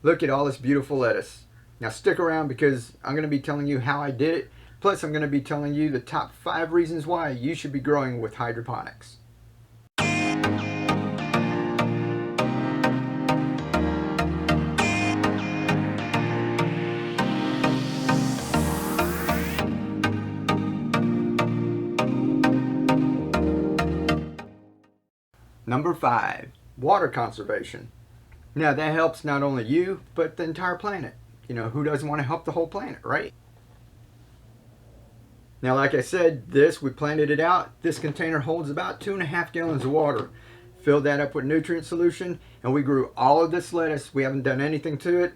Look at all this beautiful lettuce. Now stick around because I'm going to be telling you how I did it. Plus I'm going to be telling you the top 5 reasons why you should be growing with hydroponics. Number 5, water conservation. Now that helps not only you, but the entire planet. Who doesn't want to help the whole planet, right? Now, like I said, we planted it out. This container holds about 2.5 gallons of water. Filled that up with nutrient solution, and we grew all of this lettuce. We haven't done anything to it.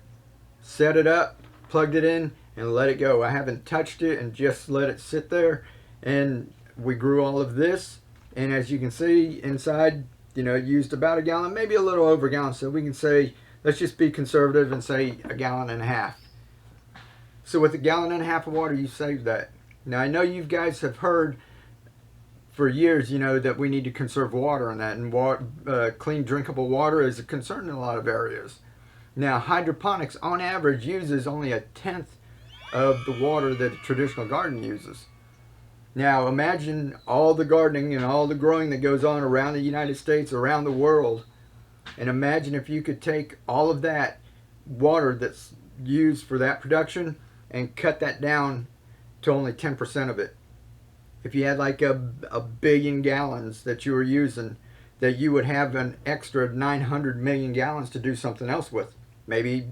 Set it up, plugged it in, and let it go. I haven't touched it and just let it sit there. And we grew all of this. And as you can see inside, it used about a gallon, maybe a little over a gallon. So we can say, let's just be conservative and say a gallon and a half. So with a gallon and a half of water, you saved that. Now I know you guys have heard for years, that we need to conserve water and that, and clean drinkable water is a concern in a lot of areas. Now hydroponics on average uses only 1/10 of the water that a traditional garden uses. Now imagine all the gardening and all the growing that goes on around the United States, around the world, and imagine if you could take all of that water that's used for that production and cut that down to only 10% of it. If you had like a billion gallons that you were using, that you would have an extra 900 million gallons to do something else with. Maybe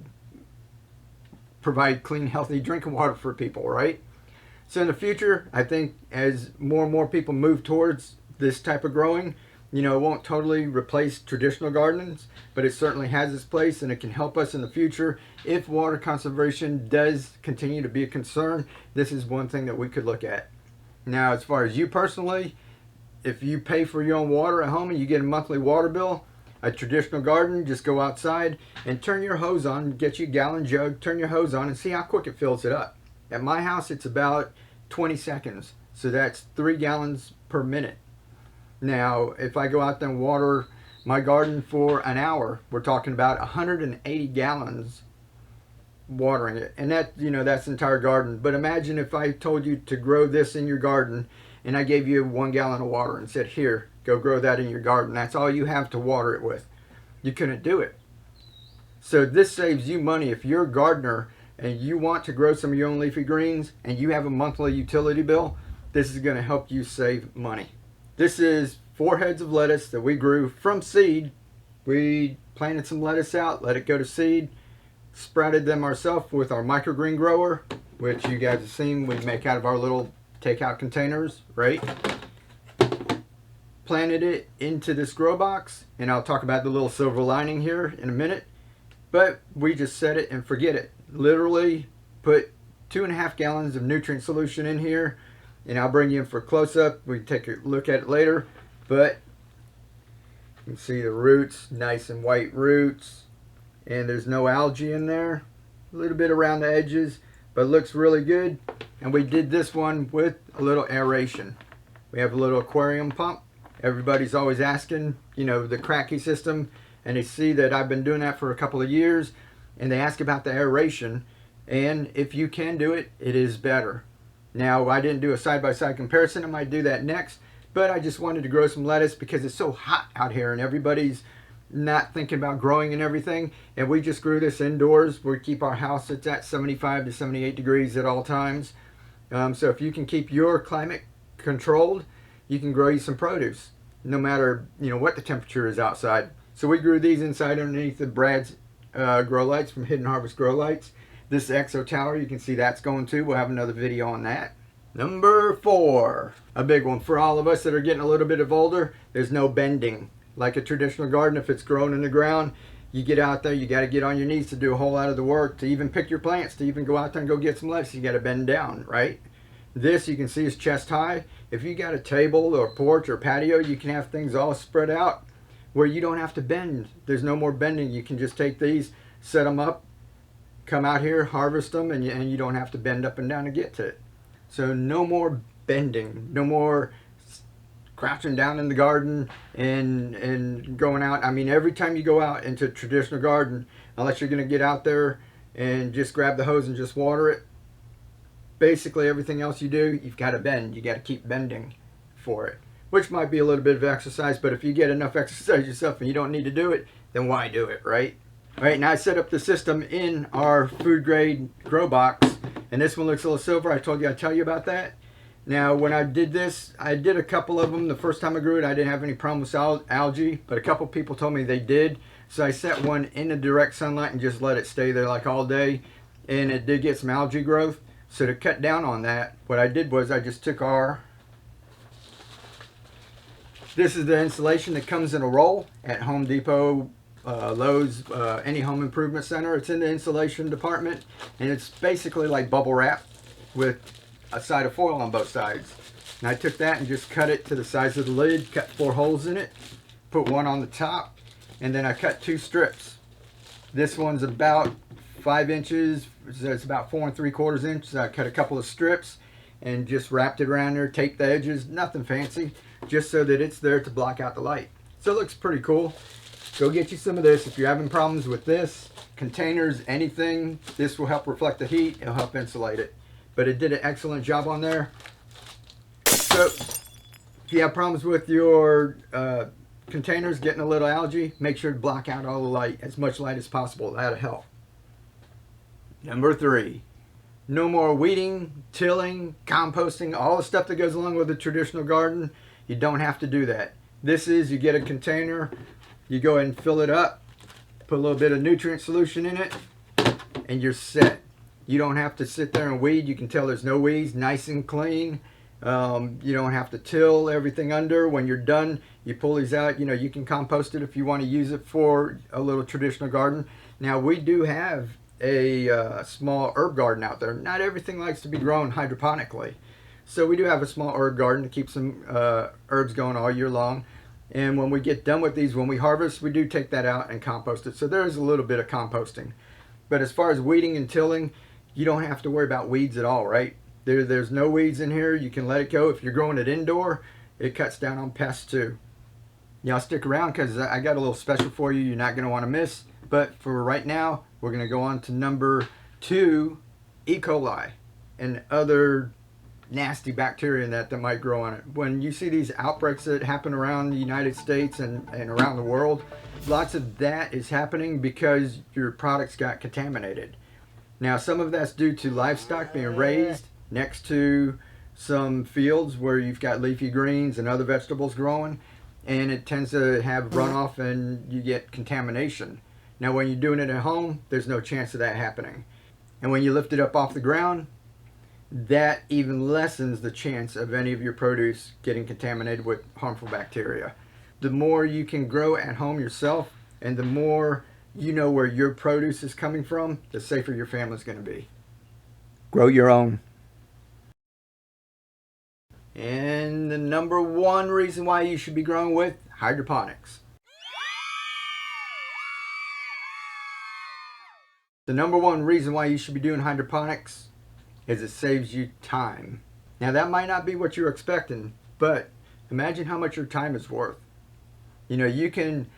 provide clean, healthy drinking water for people, right? So in the future, I think as more and more people move towards this type of growing, it won't totally replace traditional gardens, but it certainly has its place, and it can help us in the future. If water conservation does continue to be a concern, this is one thing that we could look at. Now, as far as you personally, if you pay for your own water at home and you get a monthly water bill, a traditional garden, just go outside and turn your hose on, get you a gallon jug, turn your hose on and see how quick it fills it up. At my house, it's about 20 seconds. So that's 3 gallons per minute. Now, if I go out there and water my garden for an hour, we're talking about 180 gallons watering it. And that, that's the entire garden. But imagine if I told you to grow this in your garden and I gave you 1 gallon of water and said, here, go grow that in your garden. That's all you have to water it with. You couldn't do it. So this saves you money. If you're a gardener and you want to grow some of your own leafy greens and you have a monthly utility bill, this is going to help you save money. This is 4 heads of lettuce that we grew from seed. We planted some lettuce out, let it go to seed, sprouted them ourselves with our microgreen grower, which you guys have seen we make out of our little takeout containers, right? Planted it into this grow box, and I'll talk about the little silver lining here in a minute. But we just set it and forget it. Literally put 2.5 gallons of nutrient solution in here, and I'll bring you in for a close-up. We can take a look at it later, but you can see the roots, nice and white roots, and there's no algae in there. A little bit around the edges, but it looks really good. And we did this one with a little aeration. We have a little aquarium pump. Everybody's always asking, the cracky system, and they see that I've been doing that for a couple of years, and they ask about the aeration, and if you can do it, it is better. Now, I didn't do a side-by-side comparison. I might do that next, but I just wanted to grow some lettuce because it's so hot out here and everybody's not thinking about growing and everything, and we just grew this indoors. We keep our house, it's at 75 to 78 degrees at all times. So if you can keep your climate controlled, you can grow you some produce no matter what the temperature is outside. So we grew these inside underneath the Brad's grow lights from Hidden Harvest Grow Lights. This exo tower, you can see that's going too. We'll have another video on that. Number 4, a big one for all of us that are getting a little bit older. There's no bending. Like a traditional garden, if it's grown in the ground, you get out there, you got to get on your knees to do a whole lot of the work, to even pick your plants, to even go out there and go get some lettuce, you got to bend down, right? This you can see is chest high. If you got a table or porch or patio, you can have things all spread out where you don't have to bend. There's no more bending. You can just take these, set them up, come out here, harvest them, and you don't have to bend up and down to get to it. So no more bending, no more crouching down in the garden and going out. I mean, every time you go out into a traditional garden, unless you're going to get out there and just grab the hose and just water it. Basically everything else you do, you've got to bend. You got to keep bending for it, which might be a little bit of exercise, but if you get enough exercise yourself and you don't need to do it, then why do it, right? All right, now I set up the system in our food grade grow box, and this one looks a little silver. I told you I'd tell you about that. Now, when I did this, I did a couple of them. The first time I grew it, I didn't have any problem with algae, but a couple people told me they did. So I set one in the direct sunlight and just let it stay there like all day, and it did get some algae growth. So to cut down on that, what I did was I just took this is the insulation that comes in a roll at Home Depot, Lowe's, any home improvement center. It's in the insulation department, and it's basically like bubble wrap with a side of foil on both sides. And I took that and just cut it to the size of the lid, cut 4 holes in it, put one on the top, and then I cut 2 strips. This one's about 5 inches, so it's about 4 3/4 inches. So I cut a couple of strips and just wrapped it around there, taped the edges, nothing fancy, just so that it's there to block out the light. So it looks pretty cool. Go get you some of this if you're having problems with this, containers, anything. This will help reflect the heat, it'll help insulate it. But it did an excellent job on there. So if you have problems with your containers getting a little algae, make sure to block out all the light, as much light as possible. That'll help. Number 3, no more weeding, tilling, composting, all the stuff that goes along with a traditional garden. You don't have to do that. This is, you get a container, you go ahead and fill it up, put a little bit of nutrient solution in it, and you're set. You don't have to sit there and weed. You can tell there's no weeds, nice and clean. You don't have to till everything under. When you're done, you pull these out. You know, you can compost it if you want to use it for a little traditional garden. Now, we do have a small herb garden out there. Not everything likes to be grown hydroponically. So we do have a small herb garden to keep some herbs going all year long. And when we get done with these, when we harvest, we do take that out and compost it. So there is a little bit of composting. But as far as weeding and tilling, you don't have to worry about weeds at all, right? There's no weeds in here. You can let it go. If you're growing it indoor, it cuts down on pests too. Y'all stick around because I got a little special for you you're not going to want to miss. But for right now, we're going to go on to number 2, E. coli and other nasty bacteria that might grow on it. When you see these outbreaks that happen around the United States and around the world, lots of that is happening because your products got contaminated. Now, some of that's due to livestock being raised next to some fields where you've got leafy greens and other vegetables growing, and it tends to have runoff and you get contamination. Now, when you're doing it at home, there's no chance of that happening. And when you lift it up off the ground, that even lessens the chance of any of your produce getting contaminated with harmful bacteria. The more you can grow at home yourself, and the more you know where your produce is coming from, the safer your family's going to be. Grow your own. And the number 1 reason why you should be growing with hydroponics. The number 1 reason why you should be doing hydroponics is it saves you time. Now, that might not be what you're expecting, but imagine how much your time is worth. You know, you can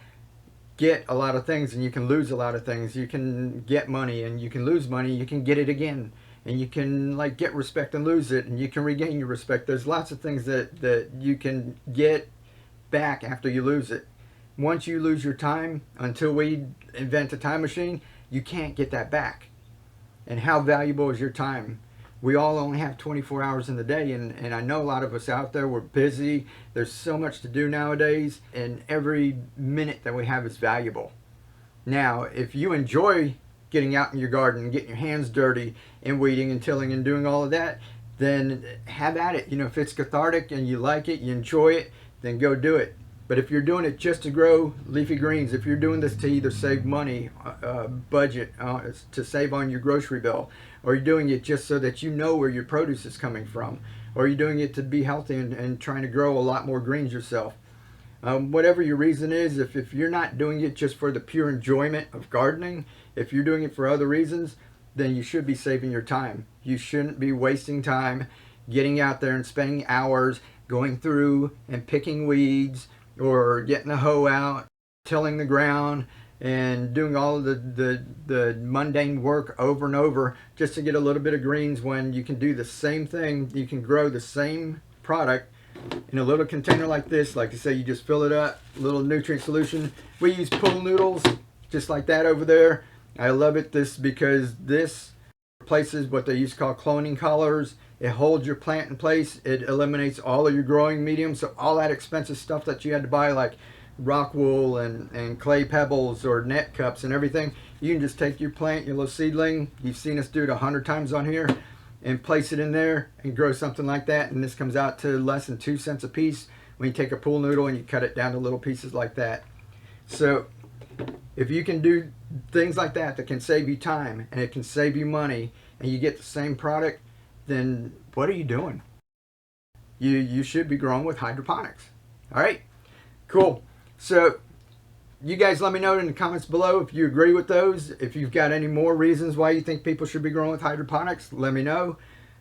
get a lot of things and you can lose a lot of things. You can get money and you can lose money. You can get it again, and you can like get respect and lose it, and you can regain your respect. There's lots of things that you can get back after you lose it. Once you lose your time, until we invent a time machine, you can't get that back. And how valuable is your time? We all only have 24 hours in the day, and I know a lot of us out there, we're busy. There's so much to do nowadays, and every minute that we have is valuable. Now, if you enjoy getting out in your garden and getting your hands dirty and weeding and tilling and doing all of that, then have at it. You know, if it's cathartic and you like it, you enjoy it, then go do it. But if you're doing it just to grow leafy greens, if you're doing this to either save money, budget, to save on your grocery bill, or you're doing it just so that you know where your produce is coming from, or you're doing it to be healthy and trying to grow a lot more greens yourself, whatever your reason is, if you're not doing it just for the pure enjoyment of gardening, if you're doing it for other reasons, then you should be saving your time. You shouldn't be wasting time getting out there and spending hours going through and picking weeds, or getting a hoe out, tilling the ground, and doing all of the mundane work over and over just to get a little bit of greens, when you can do the same thing. You can grow the same product in a little container like this. Like I say, you just fill it up, little nutrient solution. We use pool noodles just like that over there. I love it because this replaces what they used to call cloning collars. It holds your plant in place. It eliminates all of your growing medium. So all that expensive stuff that you had to buy, like rock wool and clay pebbles or net cups and everything, you can just take your plant, your little seedling, you've seen us do it 100 times on here, and place it in there and grow something like that. And this comes out to less than 2 cents a piece when you take a pool noodle and you cut it down to little pieces like that. So if you can do things like that that can save you time and it can save you money, and you get the same product, then what are you doing? You should be growing with hydroponics. All right, cool. So you guys let me know in the comments below if you agree with those. If you've got any more reasons why you think people should be growing with hydroponics, let me know.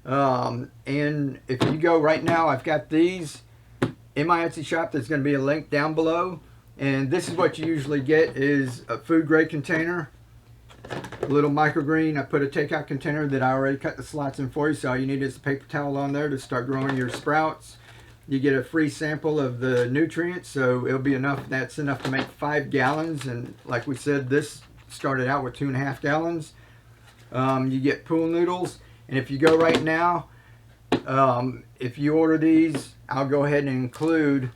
And if you go right now, I've got these in my Etsy shop. There's going to be a link down below. And this is what you usually get, is a food grade container, a little microgreen. I put a takeout container that I already cut the slots in for you, so all you need is a paper towel on there to start growing your sprouts. You get a free sample of the nutrients, so it'll be enough. That's enough to make 5 gallons, and like we said, this started out with 2.5 gallons. You get pool noodles, and if you go right now, if you order these, I'll go ahead and include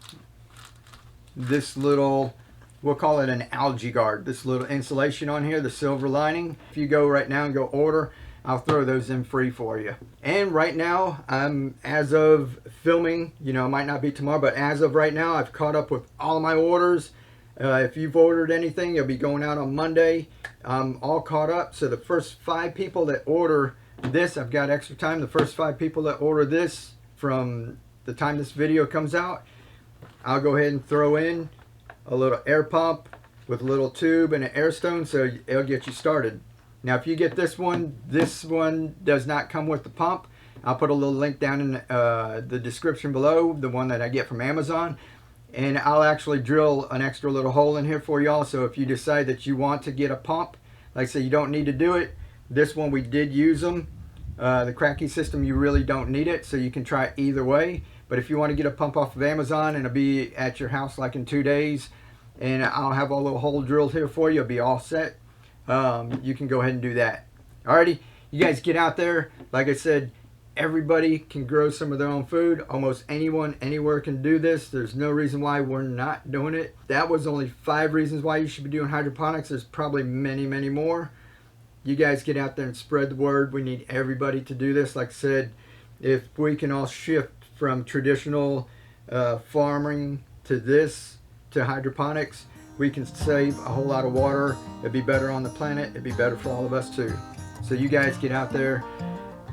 this little, we'll call it an algae guard, this little insulation on here, the silver lining. If you go right now and go order, I'll throw those in free for you. And right now, as of filming, you know, it might not be tomorrow, but as of right now, I've caught up with all of my orders. If you've ordered anything, it'll be going out on Monday. I'm all caught up. So the first 5 people that order this, I've got extra time. The first 5 people that order this from the time this video comes out, I'll go ahead and throw in a little air pump with a little tube and an air stone, so it'll get you started. Now if you get this one does not come with the pump. I'll put a little link down in the description below, the one that I get from Amazon, and I'll actually drill an extra little hole in here for y'all. So if you decide that you want to get a pump, like I say, you don't need to do it. This one we did use them. The Cracky system, you really don't need it, so you can try it either way. But if you want to get a pump off of Amazon and it'll be at your house like in 2 days, and I'll have a little hole drilled here for you, you'll be all set. You can go ahead and do that. Alrighty, you guys get out there. Like I said, everybody can grow some of their own food. Almost anyone, anywhere can do this. There's no reason why we're not doing it. That was only 5 reasons why you should be doing hydroponics. There's probably many, many more. You guys get out there and spread the word. We need everybody to do this. Like I said, if we can all shift from traditional farming to this, to hydroponics, we can save a whole lot of water. It'd be better on the planet. It'd be better for all of us too. So you guys get out there,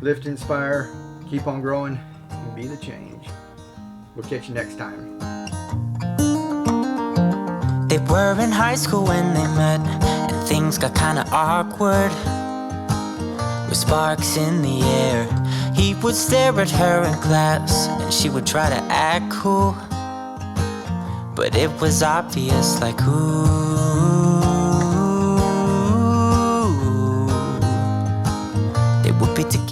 lift, inspire, keep on growing, and be the change. We'll catch you next time. They were in high school when they met, and things got kinda awkward. With sparks in the air, he would stare at her in class, and she would try to act cool. But it was obvious, like, ooh, they would be together.